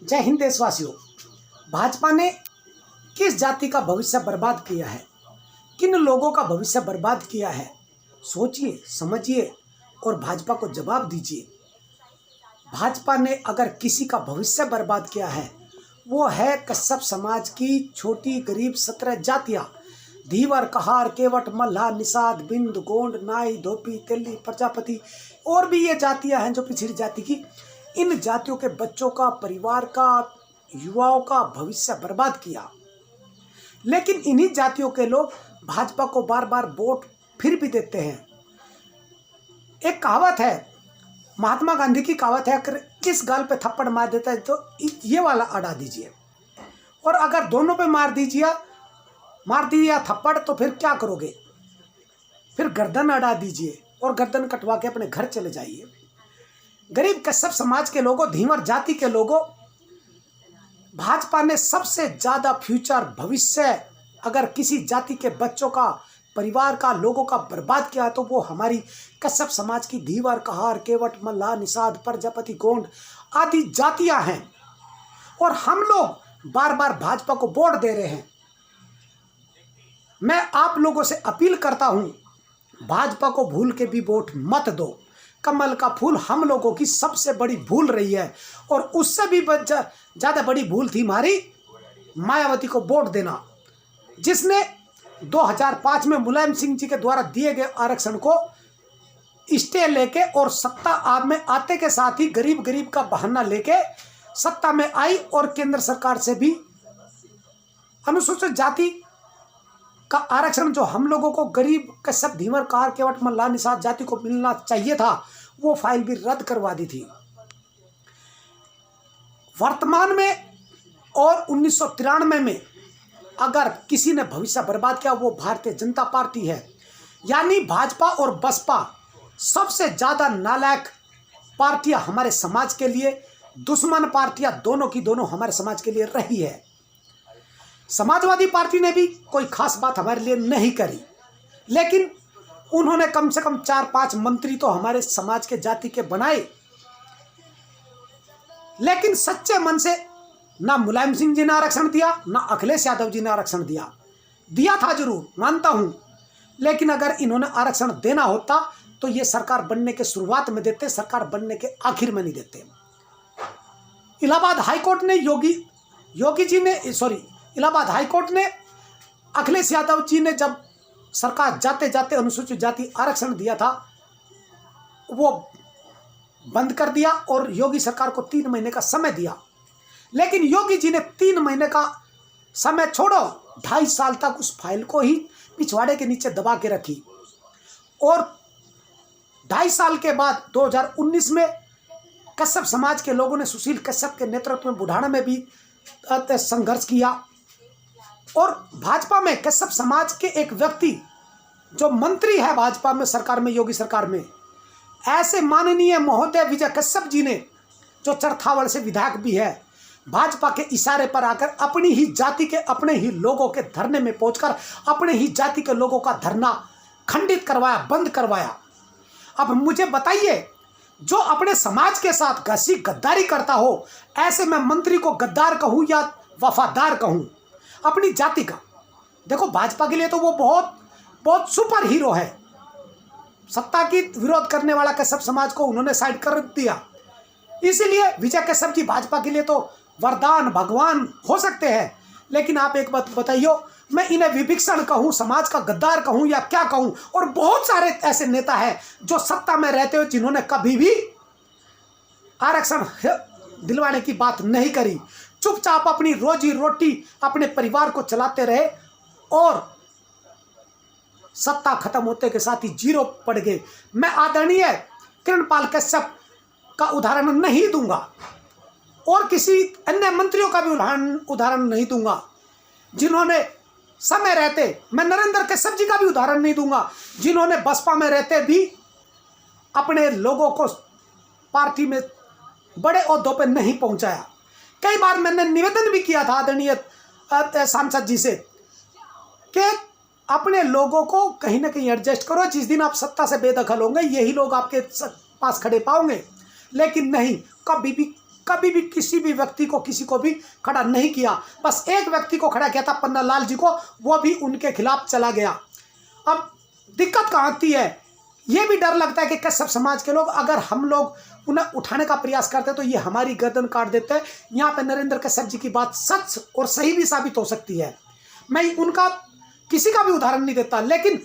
जय हिंद देशवासियों। भाजपा ने किस जाति का भविष्य बर्बाद किया है, किन लोगों का भविष्य बर्बाद किया है, सोचिए, समझिए और भाजपा को जवाब दीजिए। भाजपा ने अगर किसी का भविष्य बर्बाद किया है वो है कश्यप समाज की छोटी गरीब 17 जातियां, धीवर, कहार, केवट, मल्हार, निषाद, बिंद, गोंड, नाई, धोपी, तेली, प्रजापति और भी ये जातियां हैं जो पिछड़ी जाति की। इन जातियों के बच्चों का, परिवार का, युवाओं का भविष्य बर्बाद किया। लेकिन इन्हीं जातियों के लोग भाजपा को बार बार वोट फिर भी देते हैं। एक कहावत है, महात्मा गांधी की कहावत है, अगर किस गाल पे थप्पड़ मार देता है तो ये वाला अड़ा दीजिए, और अगर दोनों पे मार दिया थप्पड़ तो फिर क्या करोगे? फिर गर्दन अड़ा दीजिए और गर्दन कटवा के अपने घर चले जाइए। गरीब कश्यप समाज के लोगों, धीवर जाति के लोगों, भाजपा ने सबसे ज्यादा फ्यूचर, भविष्य अगर किसी जाति के बच्चों का, परिवार का, लोगों का बर्बाद किया तो वो हमारी कश्यप समाज की धीवर, कहार, केवट, मल्हार, निषाद, प्रजापति, गोंड आदि जातियां हैं। और हम लोग बार बार भाजपा को वोट दे रहे हैं। मैं आप लोगों से अपील करता हूं, भाजपा को भूल के भी वोट मत दो। कमल का फूल हम लोगों की सबसे बड़ी भूल रही है, और उससे भी ज्यादा बड़ी भूल थी हमारी मायावती को वोट देना, जिसने 2005 में मुलायम सिंह जी के द्वारा दिए गए आरक्षण को स्टे लेके और सत्ता में आते के साथ ही गरीब का बहाना लेके सत्ता में आई, और केंद्र सरकार से भी अनुसूचित जाति का आरक्षण जो हम लोगों को, गरीब कश्यप, धीवर, कहार, केवट, मल्हार, निषाद जाति को मिलना चाहिए था, वो फाइल भी रद्द करवा दी थी। वर्तमान में और 1993 में अगर किसी ने भविष्य बर्बाद किया वो भारतीय जनता पार्टी है। यानी भाजपा और बसपा सबसे ज्यादा नालायक पार्टियां हमारे समाज के लिए, दुश्मन पार्टियां दोनों की दोनों हमारे समाज के लिए रही है। समाजवादी पार्टी ने भी कोई खास बात हमारे लिए नहीं करी, लेकिन उन्होंने कम से कम 4-5 मंत्री तो हमारे समाज के जाति के बनाए। लेकिन सच्चे मन से ना मुलायम सिंह जी ने आरक्षण दिया, ना अखिलेश यादव जी ने आरक्षण दिया था, जरूर मानता हूं। लेकिन अगर इन्होंने आरक्षण देना होता तो ये सरकार बनने के शुरुआत में देते, सरकार बनने के आखिर में नहीं देते। इलाहाबाद हाईकोर्ट ने इलाहाबाद हाईकोर्ट ने अखिलेश यादव जी ने जब सरकार जाते जाते अनुसूचित जाति आरक्षण दिया था वो बंद कर दिया, और योगी सरकार को 3 महीने का समय दिया। लेकिन योगी जी ने 3 महीने का समय छोड़ो, 2.5 साल तक उस फाइल को ही पिछवाड़े के नीचे दबा के रखी, और 2.5 साल के बाद 2019 में कश्यप समाज के लोगों ने सुशील कश्यप के नेतृत्व में बुढ़ाना में भी संघर्ष किया, और भाजपा में कश्यप समाज के एक व्यक्ति जो मंत्री है भाजपा में, सरकार में, योगी सरकार में, ऐसे माननीय महोदय विजय कश्यप जी ने, जो चरथावड़ से विधायक भी है, भाजपा के इशारे पर आकर अपनी ही जाति के, अपने ही लोगों के धरने में पहुंचकर अपने ही जाति के लोगों का धरना खंडित करवाया, बंद करवाया। अब मुझे बताइए, जो अपने समाज के साथ घसी गद्दारी करता हो, ऐसे मैं मंत्री को गद्दार कहूं या वफादार कहूं अपनी जाति का? देखो, भाजपा के लिए तो वो बहुत बहुत सुपर हीरो है। सत्ता की विरोध करने वाला कश्यप समाज को उन्होंने साइड कर दिया, इसीलिए विजय कश्यप जी भाजपा के लिए तो वरदान, भगवान हो सकते हैं। लेकिन आप एक बात बताइए, मैं इन्हें विभीषण कहूं, समाज का गद्दार कहूं या क्या कहूं? और बहुत सारे ऐसे नेता हैं जो सत्ता में रहते हुए जिन्होंने कभी भी आरक्षण दिलवाने की बात नहीं करी, चुपचाप अपनी रोजी रोटी, अपने परिवार को चलाते रहे, और सत्ता खत्म होते के साथ ही जीरो पड़ गए। मैं आदरणीय किरणपाल कश्यप का उदाहरण नहीं दूंगा, और किसी अन्य मंत्रियों का भी उदाहरण नहीं दूंगा जिन्होंने समय रहते, मैं नरेंद्र कश्यप जी का भी उदाहरण नहीं दूंगा जिन्होंने बसपा में रहते भी अपने लोगों को पार्टी में बड़े ओहदों पर नहीं पहुंचाया। कई बार मैंने निवेदन भी किया था आदरणीय सांसद जी से कि अपने लोगों को कहीं ना कहीं एडजस्ट करो, जिस दिन आप सत्ता से बेदखल होंगे यही लोग आपके पास खड़े पाओगे। लेकिन नहीं, कभी भी किसी भी व्यक्ति को किसी को भी खड़ा नहीं किया। बस एक व्यक्ति को खड़ा किया था, पन्नालाल जी को, वो भी उनके खिलाफ चला गया। अब दिक्कत कहाँ आती है, ये भी डर लगता है कि कश्यप समाज के लोग अगर हम लोग उन्हें उठाने का प्रयास करते तो ये हमारी गर्दन काट देते हैं। यहाँ पे नरेंद्र कश्यप जी की बात सच और सही भी साबित हो सकती है। मैं उनका किसी का भी उदाहरण नहीं देता, लेकिन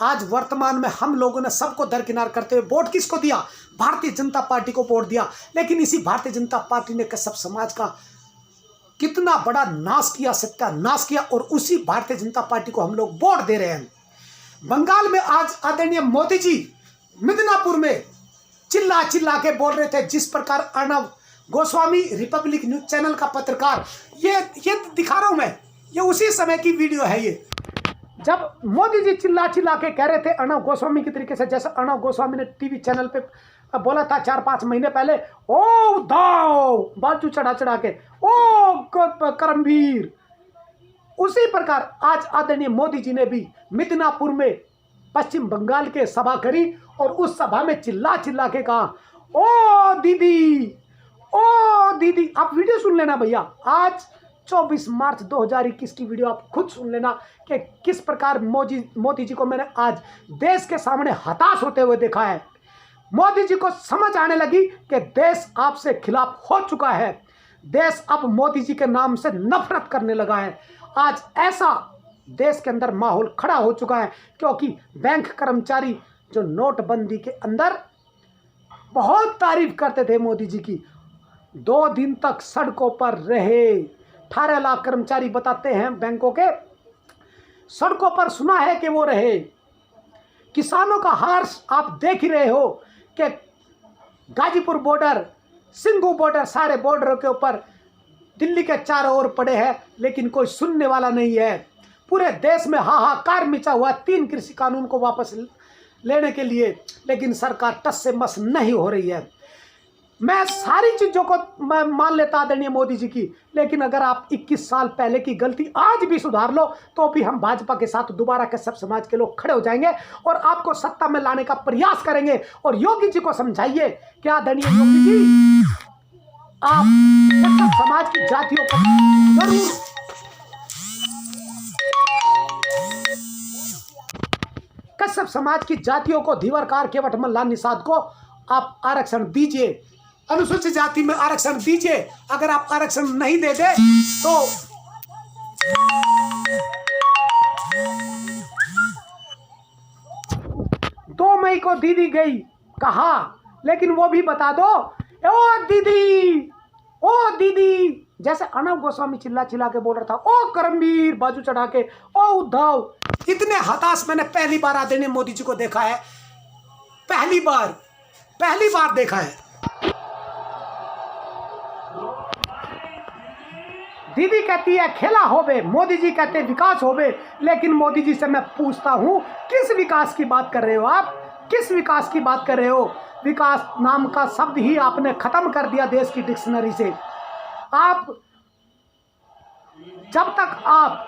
आज वर्तमान में हम लोगों ने सबको दरकिनार करते हुए वोट किसको दिया? भारतीय जनता पार्टी को वोट दिया। लेकिन इसी भारतीय जनता पार्टी ने कश्यप समाज का कितना बड़ा नाश किया, सत्यानाश किया, और उसी भारतीय जनता पार्टी को हम लोग वोट दे रहे हैं। बंगाल में आज आदरणीय मोदी जी मिदनापुर में चिल्ला चिल्ला के बोल रहे थे, जिस प्रकार Arnab Goswami Republic News channel का पत्रकार, ये दिखा रहा हूं मैं, ये उसी समय की वीडियो है। ये जब मोदी जी चिल्ला चिल्ला के कह रहे थे अर्णव गोस्वामी की तरीके से, जैसे अर्णव गोस्वामी ने टीवी चैनल पे बोला था 4-5 महीने पहले, ओ दाओ बाजू चढ़ा चढ़ा के, ओ करमवीर, उसी प्रकार आज आदरणीय मोदी जी ने भी मिदनापुर में पश्चिम बंगाल के सभा करी और उस सभा में चिल्ला चिल्ला के कहा, ओ दीदी, ओ दीदी। आप वीडियो सुन लेना भैया, आज 24 मार्च 2021 की वीडियो आप खुद सुन लेना कि किस प्रकार मोदी जी को मैंने आज देश के सामने हताश होते हुए देखा है। मोदी जी को समझ आने लगी कि देश आपसे खिलाफ हो चुका है, देश अब मोदी जी के नाम से नफरत करने लगा है। आज ऐसा देश के अंदर माहौल खड़ा हो चुका है, क्योंकि बैंक कर्मचारी जो नोटबंदी के अंदर बहुत तारीफ करते थे मोदी जी की, 2 दिन तक सड़कों पर रहे। 18 लाख कर्मचारी बताते हैं बैंकों के, सड़कों पर सुना है कि वो रहे। किसानों का हार्स आप देख ही रहे हो कि गाजीपुर बॉर्डर, सिंघू बॉर्डर, सारे बॉर्डरों के ऊपर दिल्ली के चारों ओर पड़े हैं, लेकिन कोई सुनने वाला नहीं है। पूरे देश में हाहाकार मचा हुआ 3 कृषि कानून को वापस लेने के लिए, लेकिन सरकार टस से मस नहीं हो रही है। मैं सारी चीज़ों को मान लेता आदरणीय मोदी जी की, लेकिन अगर आप 21 साल पहले की गलती आज भी सुधार लो तो भी हम भाजपा के साथ दोबारा कश्यप समाज के लोग खड़े हो जाएंगे और आपको सत्ता में लाने का प्रयास करेंगे। और योगी जी को समझाइए कि आदरणीय योगी जी, आप कश्यप समाज की जातियों को जरूर कश्यप समाज की जातियों को, धीवरकार, केवट, मल्लाह, निषाद को आप आरक्षण दीजिए, अनुसूचित जाति में आरक्षण दीजिए। अगर आप आरक्षण नहीं दे दे तो दो मई को दीदी गई कहा, लेकिन वो भी बता दो, ओ दीदी, ओ दीदी, जैसे अर्णव गोस्वामी चिल्ला चिल्ला के बोल रहा था, ओ करमवीर बाजू चढ़ा के, ओ उद्धव। इतने हताश मैंने पहली बार आदरणीय मोदी जी को देखा है, पहली बार देखा है। दीदी कहती है खेला होवे, मोदी जी कहते विकास होवे। लेकिन मोदी जी से मैं पूछता हूं, किस विकास की बात कर रहे हो आप? किस विकास की बात कर रहे हो? विकास नाम का शब्द ही आपने खत्म कर दिया देश की डिक्शनरी से। आप जब तक आप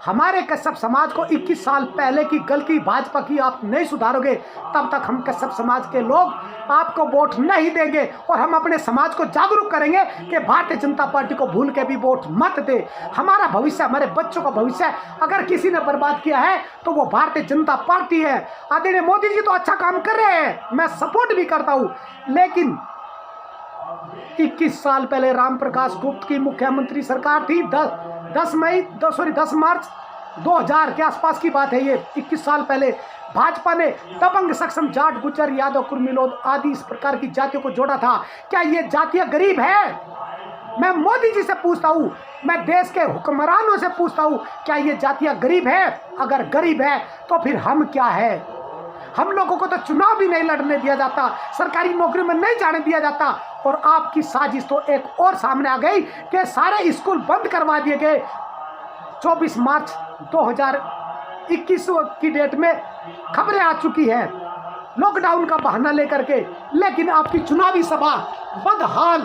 हमारे कश्यप समाज को 21 साल पहले की गलती भाजपा की आप नहीं सुधारोगे, तब तक हम कश्यप समाज के लोग आपको वोट नहीं देंगे। और हम अपने समाज को जागरूक करेंगे कि भारतीय जनता पार्टी को भूल के भी वोट मत दे। हमारा भविष्य, हमारे बच्चों का भविष्य अगर किसी ने बर्बाद किया है तो वो भारतीय जनता पार्टी है। आदरणीय मोदी जी तो अच्छा काम कर रहे हैं, मैं सपोर्ट भी करता हूँ, लेकिन 21 साल पहले राम प्रकाश गुप्त की मुख्यमंत्री सरकार थी। 10 मार्च 2000 के आसपास की बात है ये। 21 साल पहले भाजपा ने दबंग, सक्षम, जाट, गुज्जर, यादव, कुर्मी, लोध आदि इस प्रकार की जातियों को जोड़ा था। क्या ये जातियां गरीब है? मैं मोदी जी से पूछता हूँ, मैं देश के हुक्मरानों से पूछता हूँ, क्या ये जातियां गरीब है? अगर गरीब है तो फिर हम क्या है? हम लोगों को तो चुनाव भी नहीं लड़ने दिया जाता, सरकारी नौकरी में नहीं जाने दिया जाता। और आपकी साजिश तो एक और सामने आ गई कि सारे स्कूल बंद करवा दिए गए। 24 मार्च 2021 की डेट में खबरें आ चुकी है लॉकडाउन का बहाना लेकर के, लेकिन आपकी चुनावी सभा बदहाल,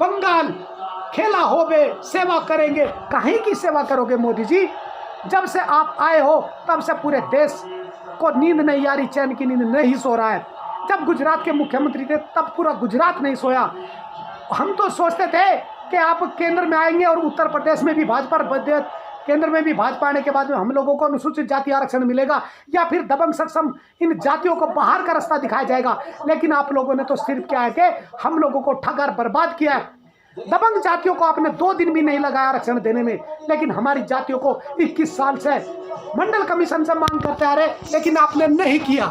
बंगाल, खेला होवे, सेवा करेंगे। कहीं की सेवा करोगे मोदी जी? जब से आप आए हो तब से पूरे देश को नींद नहीं आ रही, चैन की नींद नहीं सो रहा है। जब गुजरात के मुख्यमंत्री थे तब पूरा गुजरात नहीं सोया। हम तो सोचते थे कि आप केंद्र में आएंगे और उत्तर प्रदेश में भी भाजपा, केंद्र में भी भाजपा आने के बाद में हम लोगों को अनुसूचित जाति आरक्षण मिलेगा या फिर दबंग सक्षम इन जातियों को बाहर का रास्ता दिखाया जाएगा। लेकिन आप लोगों ने तो सिर्फ क्या है कि हम लोगों को ठग बर्बाद किया है। दबंग जातियों को आपने 2 दिन भी नहीं लगाया आरक्षण देने में, लेकिन हमारी जातियों को 21 साल से मंडल कमीशन से मांग करते आ रहे, लेकिन आपने नहीं किया,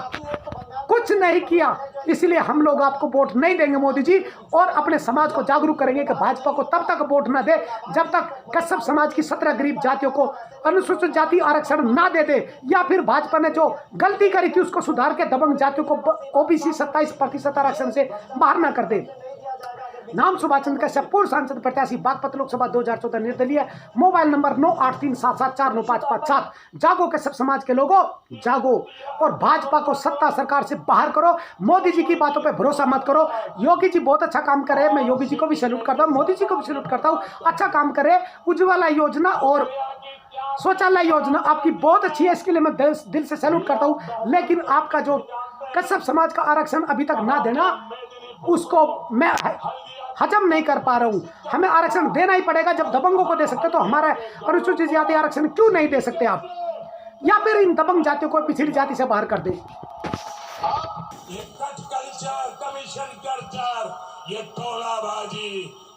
कुछ नहीं किया। इसलिए हम लोग आपको वोट नहीं देंगे मोदी जी, और अपने समाज को जागरूक करेंगे कि भाजपा को तब तक वोट ना दे जब तक कश्यप समाज की 17 गरीब जातियों को अनुसूचित जाति आरक्षण ना दे दे, या फिर भाजपा ने जो गलती करी थी उसको सुधार के दबंग जातियों को ओबीसी 27% आरक्षण से बाहर ना कर दे। नाम सुभाष चंद्र कश्यप, पूर्व सांसद प्रत्याशी, बागपत लोकसभा 2014 निर्दलीय, मोबाइल नंबर 9837749557। जागो कश्यप समाज के लोगों, जागो और भाजपा को सत्ता सरकार से बाहर करो। मोदी जी की बातों पे भरोसा मत करो। योगी जी बहुत अच्छा काम करे, मैं योगी जी को भी सैल्यूट करता हूँ, मोदी जी को भी सैल्यूट करता हूँ, अच्छा काम करे। उज्ज्वला योजना और शौचालय योजना आपकी बहुत अच्छी है, इसके लिए मैं दिल से सैल्यूट करता हूँ। लेकिन आपका जो कश्यप समाज का आरक्षण अभी तक ना देना, उसको मैं हजम नहीं कर पा रहा हूँ। हमें आरक्षण देना ही पड़ेगा। जब दबंगों को दे सकते तो हमारा अनुसूचित जाति आरक्षण क्यों नहीं दे सकते आप? या फिर इन दबंग जातियों को पिछड़ी जाति से बाहर कर दे। ये कट कल्चर, कमीशन कल्चर, ये टोलाबाजी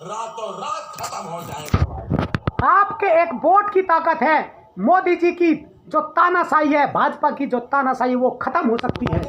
रातों रात खत्म हो जाएगा। आपके एक वोट की ताकत है। मोदी जी की जो तानाशाही है, भाजपा की जो तानाशाही, वो खत्म हो सकती है।